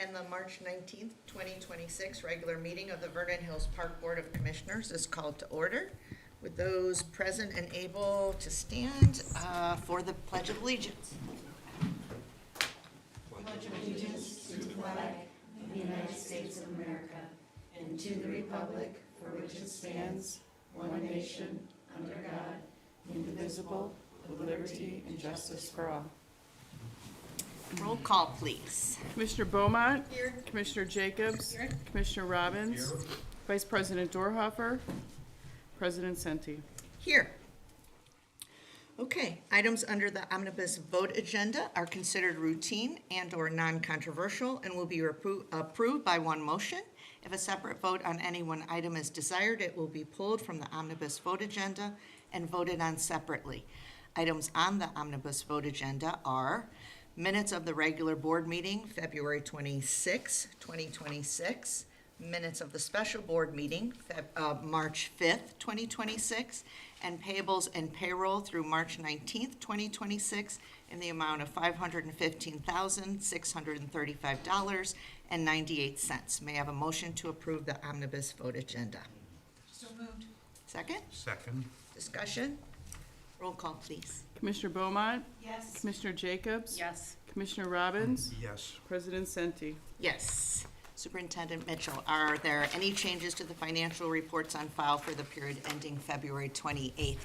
And the March 19th, 2026 regular meeting of the Vernon Hills Park Board of Commissioners is called to order. With those present and able to stand for the Pledge of Allegiance. Pledge allegiance to the flag of the United States of America and to the republic for which it stands, one nation, under God, indivisible, with liberty and justice for all. Roll call, please. Commissioner Beaumont. Here. Commissioner Jacobs. Here. Commissioner Robbins. Vice President Dorhoeffer. President Senti. Here. Okay, items under the omnibus vote agenda are considered routine and/or non-controversial and will be approved by one motion. If a separate vote on any one item is desired, it will be pulled from the omnibus vote agenda and voted on separately. Items on the omnibus vote agenda are minutes of the regular board meeting, February 26, 2026, minutes of the special board meeting, March 5th, 2026, and payables and payroll through March 19th, 2026, in the amount of $515,635.98. May I have a motion to approve the omnibus vote agenda? So moved. Second? Second. Discussion? Roll call, please. Commissioner Beaumont. Yes. Commissioner Jacobs. Yes. Commissioner Robbins. Yes. President Senti. Yes. Superintendent Mitchell, are there any changes to the financial reports on file for the period ending February 28th,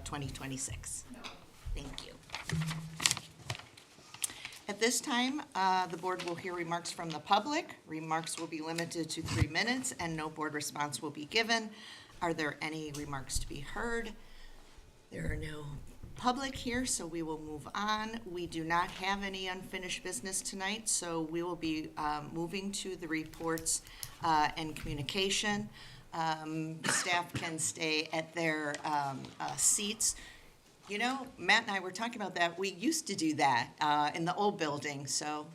2026? No. Thank you. At this time, the board will hear remarks from the public. Remarks will be limited to 3 minutes, and no board response will be given. Are there any remarks to be heard? There are no public here, so we will move on. We do not have any unfinished business tonight, so we will be moving to the reports and communication. Staff can stay at their seats. You know, Matt and I were talking about that. We used to do that in the old building, so,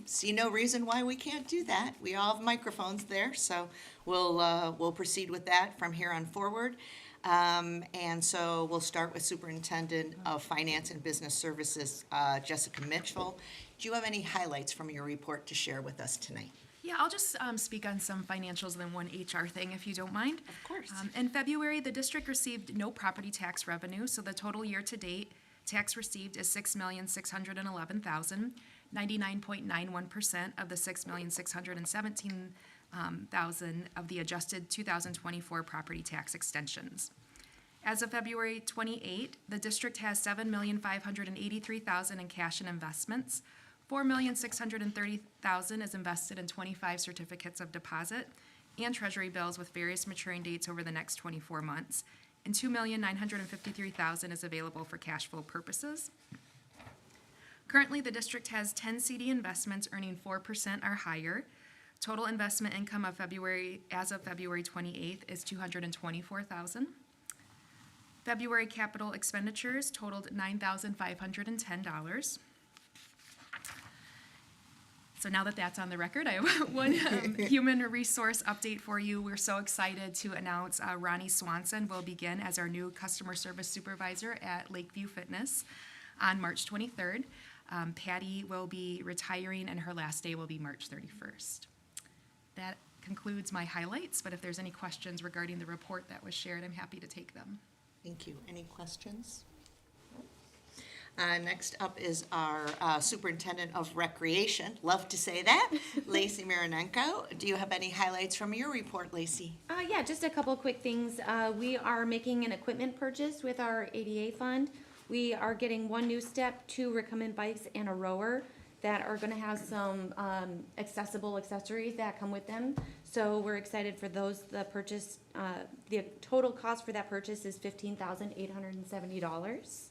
see no reason why we can't do that. We all have microphones there, so we'll proceed with that from here on forward. And so we'll start with Superintendent of Finance and Business Services, Jessica Mitchell. Do you have any highlights from your report to share with us tonight? Yeah, I'll just speak on some financials and then one HR thing, if you don't mind. Of course. In February, the district received no property tax revenue, so the total year-to-date tax received is $6,611,000. 99.91% of the $6,617,000 of the adjusted 2024 property tax extensions. As of February 28, the district has $7,583,000 in cash and investments. $4,630,000 is invested in 25 certificates of deposit and treasury bills with various maturing dates over the next 24 months, and $2,953,000 is available for cash flow purposes. Currently, the district has 10 CD investments earning 4% or higher. Total investment income as of February 28th is $224,000. February capital expenditures totaled $9,510. So now that that's on the record, I have one human resource update for you. We're so excited to announce Ronnie Swanson will begin as our new customer service supervisor at Lakeview Fitness on March 23rd. Patty will be retiring and her last day will be March 31st. That concludes my highlights, but if there's any questions regarding the report that was shared, I'm happy to take them. Thank you. Any questions? Next up is our Superintendent of Recreation. Love to say that. Lacey Marinenko. Do you have any highlights from your report, Lacey? Yeah, just a couple quick things. We are making an equipment purchase with our ADA fund. We are getting one new step, 2 recumbent bikes, and a rower that are going to have some accessible accessories that come with them. So we're excited for those. The purchase, the total cost for that purchase is $15,870.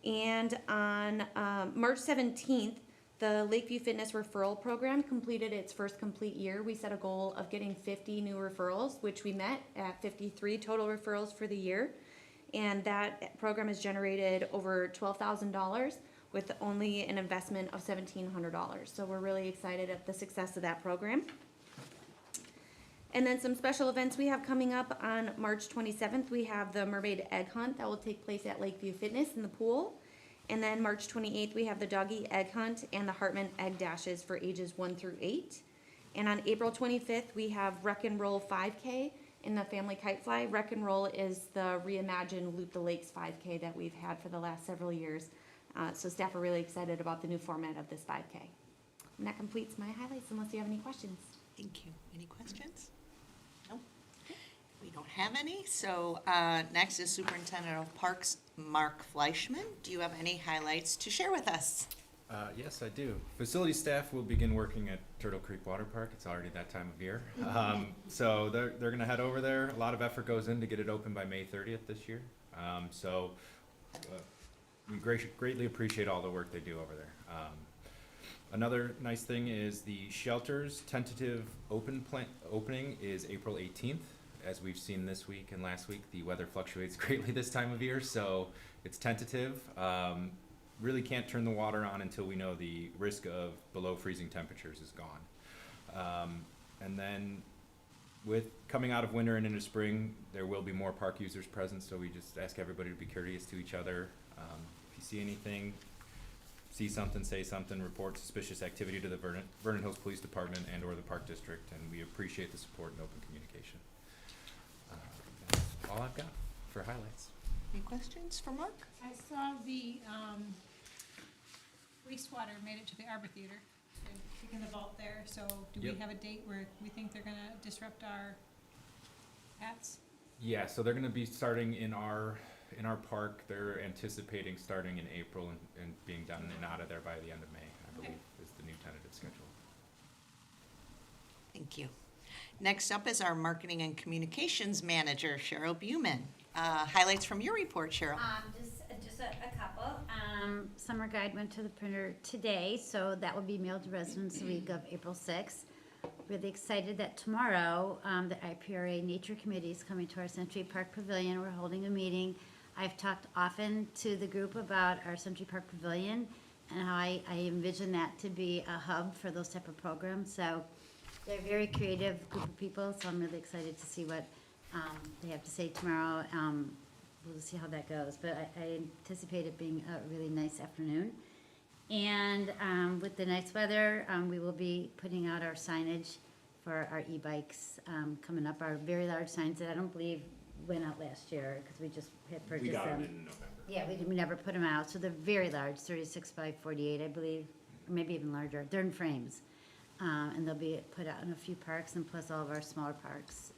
And on March 17th, the Lakeview Fitness Referral Program completed its first complete year. We set a goal of getting 50 new referrals, which we met at 53 total referrals for the year. And that program has generated over $12,000 with only an investment of $1,700. So we're really excited at the success of that program. And then some special events we have coming up on March 27th. We have the Mermaid Egg Hunt that will take place at Lakeview Fitness in the pool. And then March 28th, we have the Doggy Egg Hunt and the Hartman Egg Dashes for ages 1 through 8. And on April 25th, we have Wreck and Roll 5K in the Family Kite Fly. Wreck and Roll is the reimagined Loop the Lakes 5K that we've had for the last several years. So staff are really excited about the new format of this 5K. And that completes my highlights, unless you have any questions. Thank you. Any questions? No? We don't have any. So next is Superintendent of Parks, Mark Fleischman. Do you have any highlights to share with us? Yes, I do. Facility staff will begin working at Turtle Creek Water Park. It's already that time of year. So they're going to head over there. A lot of effort goes in to get it open by May 30th this year. We greatly appreciate all the work they do over there. Another nice thing is the shelter's tentative opening is April 18th. As we've seen this week and last week, the weather fluctuates greatly this time of year, so it's tentative. Really can't turn the water on until we know the risk of below freezing temperatures is gone. And then with coming out of winter and into spring, there will be more park users present, so we just ask everybody to be courteous to each other. If you see anything, see something, say something, report suspicious activity to the Vernon Hills Police Department and or the Park District, and we appreciate the support and open communication. That's all I've got for highlights. Any questions for Mark? I saw the wastewater made it to the Arbor Theater. They're kicking the vault there, so do we Yep. have a date where we think they're gonna disrupt our hats? Yeah, so they're gonna be starting in our park. They're anticipating starting in April and being done and out of there by the end of May, I believe, is the new tentative schedule. Thank you. Next up is our Marketing and Communications Manager, Cheryl Buman. Highlights from your report, Cheryl. Just a couple. Summer guide went to the printer today, so that will be mailed to residents the week of April 6th. Really excited that tomorrow, the IPRA Nature Committee is coming to our Century Park Pavilion. We're holding a meeting. I've talked often to the group about our Century Park Pavilion and how I envision that to be a hub for those type of programs. So they're a very creative group of people, so I'm really excited to see what they have to say tomorrow. We'll see how that goes, but I anticipate it being a really nice afternoon. And with the nice weather, we will be putting out our signage for our e-bikes coming up, our very large signs that I don't believe went out last year because we just had purchased them. in November. Yeah, we never put them out, so they're very large, 36 by 48, I believe, or maybe even larger. They're in frames. And they'll be put out in a few parks and plus all of our smaller parks,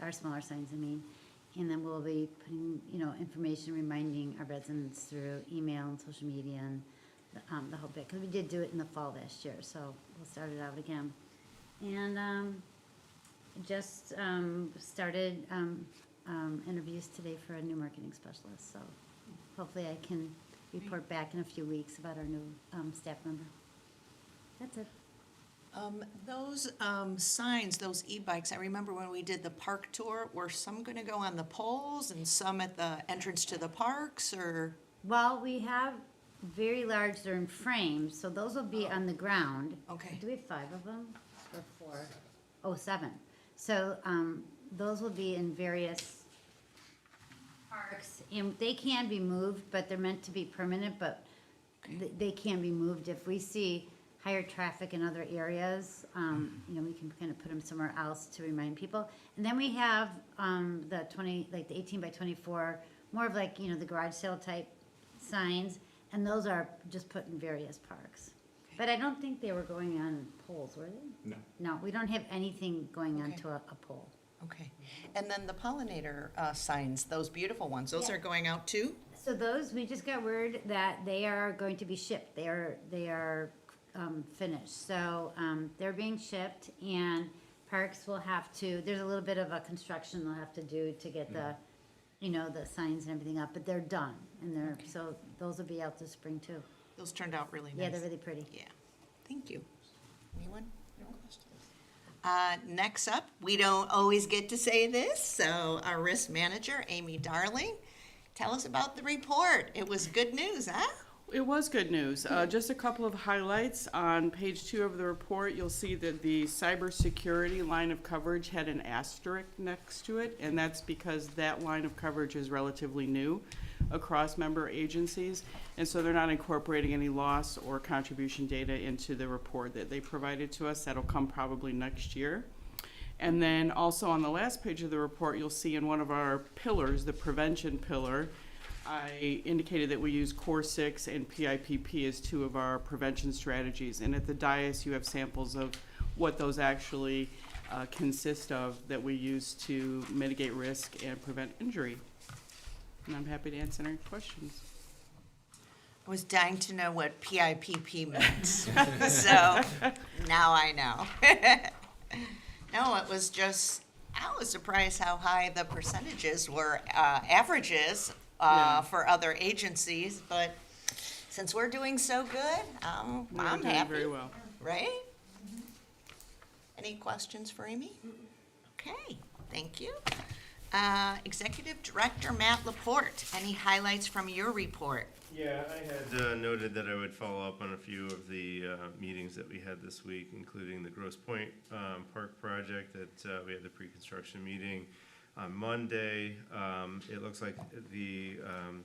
our smaller signs, I mean. And then we'll be putting, information reminding our residents through email and social media and the whole bit. Because we did do it in the fall last year, so we'll start it out again. And just started interviews today for a new marketing specialist. So hopefully I can report back in a few weeks about our new staff member. That's it. Those signs, those e-bikes, I remember when we did the park tour, were some going to go on the poles and some at the entrance to the parks, or? Well, we have very large, they're in frames, so those will be on the ground. Okay. Do we have 5 of them? Or 4? Oh, 7. So, those will be in various parks, and they can be moved, but they're meant to be permanent, but they can be moved if we see higher traffic in other areas. We can kind of put them somewhere else to remind people. And then we have the 18 by 24, more of the garage sale type signs, and those are just put in various parks. But I don't think they were going on poles, were they? No. No, we don't have anything going Okay. onto a pole. Okay. And then the pollinator signs, those beautiful ones, those Yeah. are going out too? So those, we just got word that they are going to be shipped. They are finished. So they're being shipped, and parks will have to, there's a little bit of a construction they'll have to do to get the signs and everything up, but they're done. And Okay. so those will be out this spring too. Those turned out really nice. Yeah, they're really pretty. Yeah, thank you. Anyone? No questions? Next up, we don't always get to say this, so our risk manager, Amy Darling, tell us about the report. It was good news, huh? It was good news. Just a couple of highlights. On page 2 of the report, you'll see that the cybersecurity line of coverage had an asterisk next to it, and that's because that line of coverage is relatively new. across member agencies. And so they're not incorporating any loss or contribution data into the report that they provided to us. That'll come probably next year. And then also on the last page of the report, you'll see in one of our pillars, the prevention pillar, I indicated that we use Core 6 and PIPP as two of our prevention strategies. And at the dais, you have samples of what those actually consist of that we use to mitigate risk and prevent injury. And I'm happy to answer any questions. I was dying to know what PIPP meant, so now I know. No, it was just, I was surprised how high the percentages were, averages Yeah. for other agencies, but since we're doing so good, We're I'm doing happy, very well. right? Any questions for Amy? Okay, thank you. Executive Director Matt Laporte, any highlights from your report? Yeah, I had noted that I would follow up on a few of the meetings that we had this week, including the Grosse Pointe Park project that we had the pre-construction meeting on Monday. It looks like the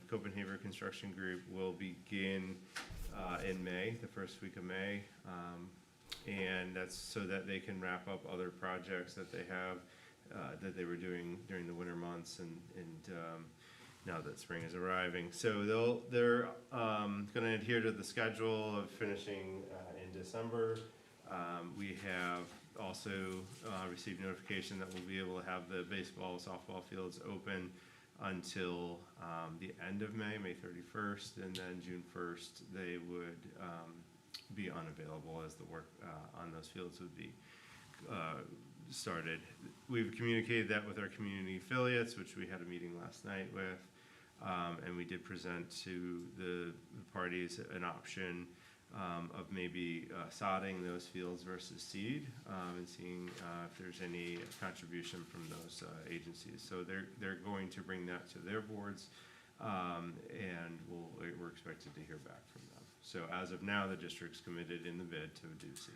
Copenhagen Construction Group will begin in May, the first week of May. And that's so that they can wrap up other projects that they have, that they were doing during the winter months and now that spring is arriving. So they're gonna adhere to the schedule of finishing in December. We have also received notification that we'll be able to have the baseball, softball fields open until the end of May, May 31st, and then June 1st, they would be unavailable as the work on those fields would be started. We've communicated that with our community affiliates, which we had a meeting last night with, and we did present to the parties an option of maybe sodding those fields versus seed, and seeing if there's any contribution from those agencies. So they're going to bring that to their boards, and we're expected to hear back from them. So as of now, the district's committed in the bid to do seed.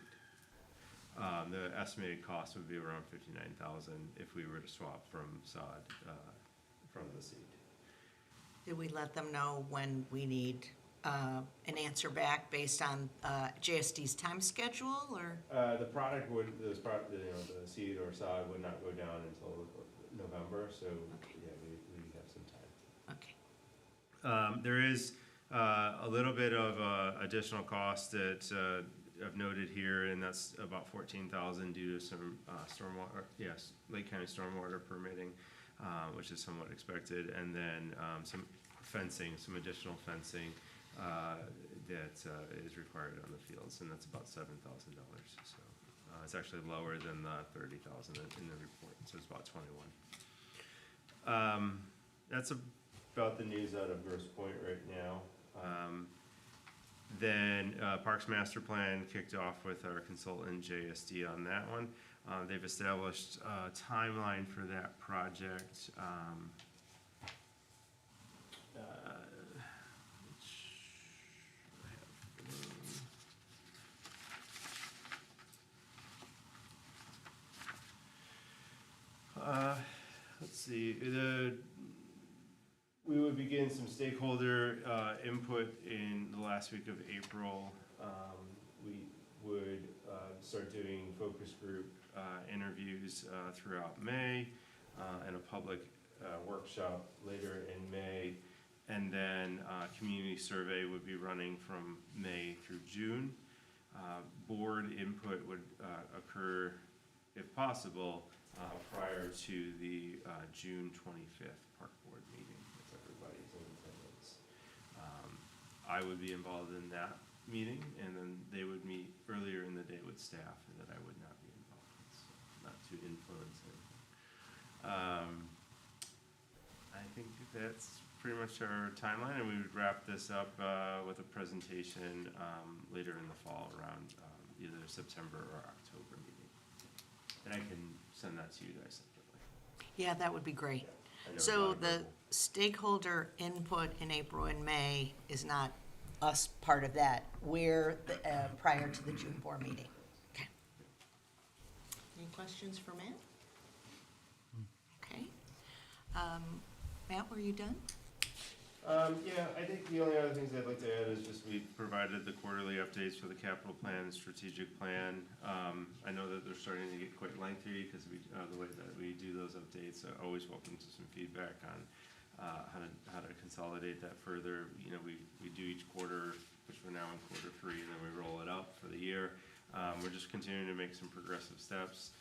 The estimated cost would be around $59,000 if we were to swap from sod from the seed. Did we let them know when we need an answer back based on JSD's time schedule, or? The product would, the seed or sod would not go down until November, so Okay. yeah, we have some time. Okay. There is a little bit of additional cost that I've noted here, and that's about $14,000 due to some stormwater, Lake County stormwater permitting, which is somewhat expected, and then some fencing, some additional fencing that is required on the fields, and that's about $7,000. So it's actually lower than the $30,000 in the report, so it's about 21. That's about the news out of Grosse Pointe right now. Then Parks Master Plan kicked off with our consultant JSD on that one. They've established a timeline for that project. Let's see, we would begin some stakeholder input in the last week of April. We would start doing focus group interviews throughout May, and a public workshop later in May. And then community survey would be running from May through June. Board input would occur, if possible, prior to the June 25th Park Board meeting, if everybody's in attendance. I would be involved in that meeting, and then they would meet earlier in the day with staff, and that I would not be involved in, so not to influence anything. I think that's pretty much our timeline, and we would wrap this up with a presentation later in the fall around either September or October meeting. And I can send that to you guys separately. Yeah, that would be great. I know So Roger the will- stakeholder input in April and May is not us part of that. We're prior to the June board meeting. Okay. Any questions for Matt? Okay. Matt, were you done? Yeah, I think the only other things I'd like to add is just we provided the quarterly updates for the capital plan and strategic plan. I know that they're starting to get quite lengthy because the way that we do those updates, always welcome to some feedback on how to consolidate that further. You know, we do each quarter, which we're now in quarter 3, and then we roll it out for the year. We're just continuing to make some progressive steps.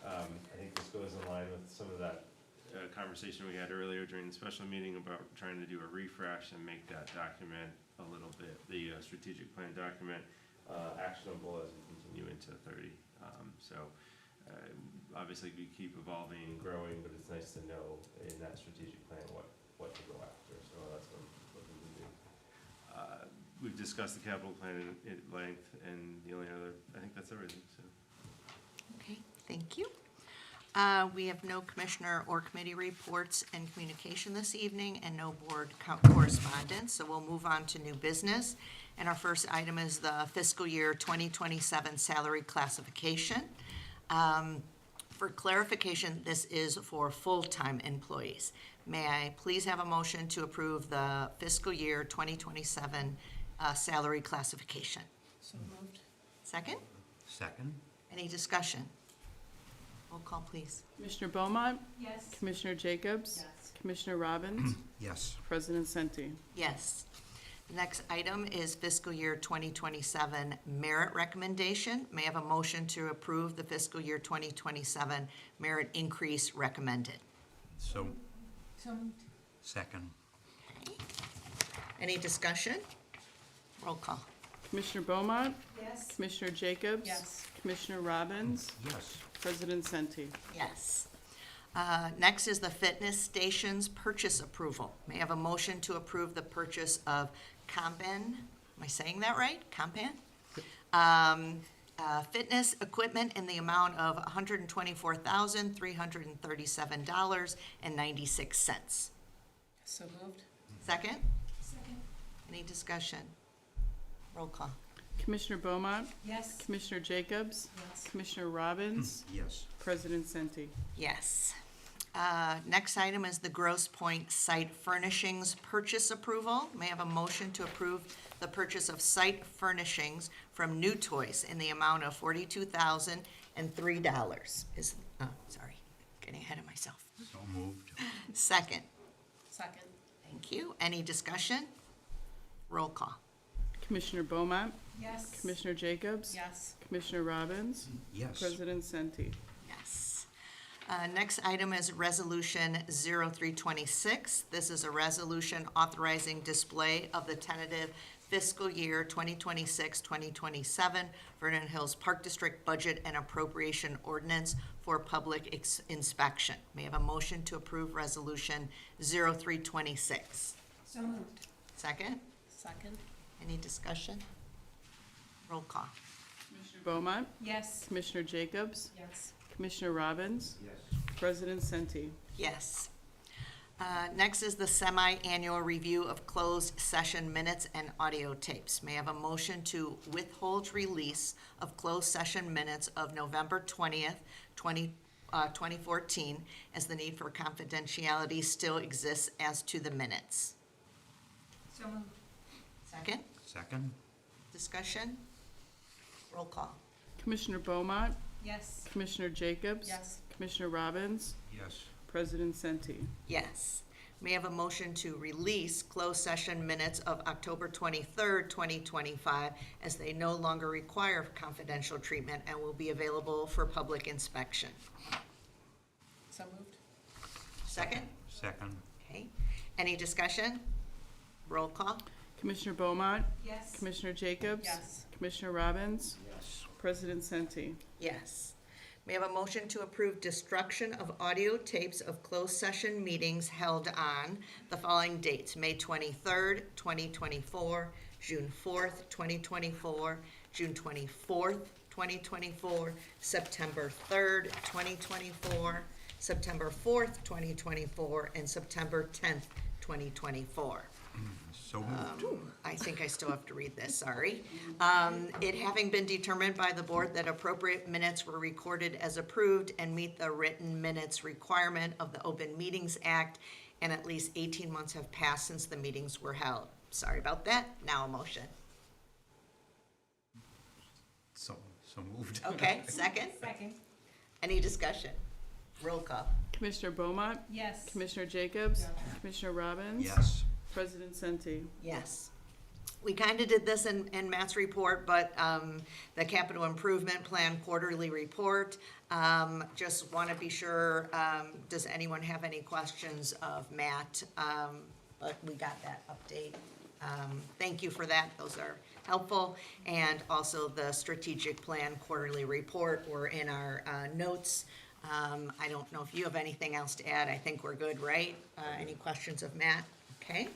I think this goes in line with some of that conversation we had earlier during the special meeting about trying to do a refresh and make that document a little bit, the strategic plan document, actionable as we continue into 30. Obviously we keep evolving and growing, but it's nice to know in that strategic plan what to go after. So that's what I'm looking to do. We've discussed the capital plan at length, and the only other, I think that's everything. So. Okay, thank you. We have no commissioner or committee reports and communication this evening, and no board correspondence, so we'll move on to new business. And our first item is the fiscal year 2027 salary classification. For clarification, this is for full-time employees. May I please have a motion to approve the fiscal year 2027 salary classification? So moved. Second? Second? Any discussion? Roll call, please. Commissioner Beaumont, Yes. Commissioner Jacobs, Yes. Commissioner Robbins, Yes. President Senti. Yes. The next item is fiscal year 2027 merit recommendation. May I have a motion to approve the fiscal year 2027 merit increase recommended? So, So moved. second? Any discussion? Roll call. Commissioner Beaumont, Yes. Commissioner Jacobs, Yes. Commissioner Robbins, Yes. President Senti. Yes. Next is the fitness stations purchase approval. May I have a motion to approve the purchase of Comban, am I saying that right? Comban? Fitness equipment in the amount of $124,337.96. So moved. Second? Second. Any discussion? Roll call. Commissioner Beaumont, Yes. Commissioner Jacobs, Yes. Commissioner Robbins, Yes. President Senti. Yes. Next item is the Grosse Pointe Site Furnishings Purchase Approval. May I have a motion to approve the purchase of site furnishings from New Toys in the amount of $42,003. Sorry, getting ahead of myself. So moved. Second. Second. Thank you. Any discussion? Roll call. Commissioner Beaumont, Yes. Commissioner Jacobs, Yes. Commissioner Robbins, Yes. President Senti. Yes. Next item is Resolution 0326. This is a resolution authorizing display of the tentative fiscal year 2026-2027 Vernon Hills Park District Budget and Appropriation Ordinance for public inspection. May I have a motion to approve Resolution 0326? So moved. Second? Second. Any discussion? Roll call. Commissioner Beaumont, Yes. Commissioner Jacobs, Yes. Commissioner Robbins, Yes. President Senti. Yes. Next is the semi-annual review of closed session minutes and audio tapes. May I have a motion to withhold release of closed session minutes of November 20th, 2014, as the need for confidentiality still exists as to the minutes? So moved. Second, Second? discussion? Roll call. Commissioner Beaumont, Yes. Commissioner Jacobs, Yes. Commissioner Robbins, Yes. President Senti. Yes. May I have a motion to release closed session minutes of October 23rd, 2025, as they no longer require confidential treatment and will be available for public inspection? So moved. Second? Second? Okay. Any discussion? Roll call? Commissioner Beaumont, Yes. Commissioner Jacobs, Yes. Commissioner Robbins, Yes. President Senti. Yes. May I have a motion to approve destruction of audio tapes of closed session meetings held on the following dates: May 23rd, 2024, June 4th, 2024, June 24th, 2024, September 3rd, 2024, September 4th, 2024, and September 10th, 2024. So moved. I think I still have to read this, sorry. It having been determined by the board that appropriate minutes were recorded as approved and meet the written minutes requirement of the Open Meetings Act and at least 18 months have passed since the meetings were held. Sorry about that. Now a motion. So moved. Okay, second? Second. Any discussion? Roll call. Commissioner Beaumont, Yes. Commissioner Jacobs, Commissioner Robbins. Yes. President Senti. Yes. We kind of did this in Matt's report, but the capital improvement plan quarterly report, just want to be sure, does anyone have any questions of Matt? But we got that update. Thank you for that. Those are helpful. And also the strategic plan quarterly report were in our notes. I don't know if you have anything else to add. I think we're good, right? Any questions of Matt? Okay.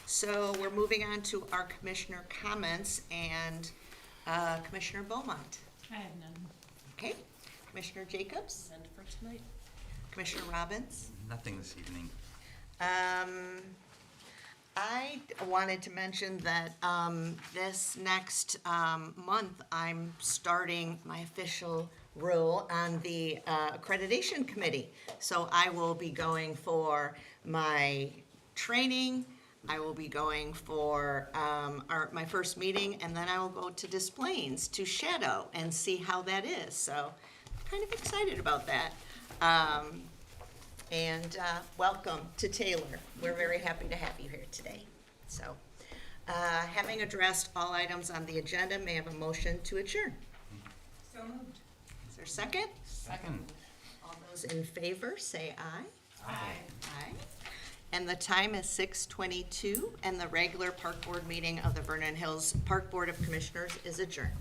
So we're moving on to our commissioner comments, and Commissioner Beaumont. I have none. Okay. Commissioner Jacobs? And for tonight? Commissioner Robbins? Nothing this evening. I wanted to mention that this next month, I'm starting my official role on the accreditation committee. So I will be going for my training, I will be going for my first meeting, and then I will go to Des Plaines to shadow and see how that is. So I'm kind of excited about that. And welcome to Taylor. We're very happy to have you here today. So, having addressed all items on the agenda, may I have a motion to adjourn? So moved. Is there a second? Second. All those in favor, say aye. Aye. Aye. And the time is 6:22, and the regular Park Board meeting of the Vernon Hills Park Board of Commissioners is adjourned.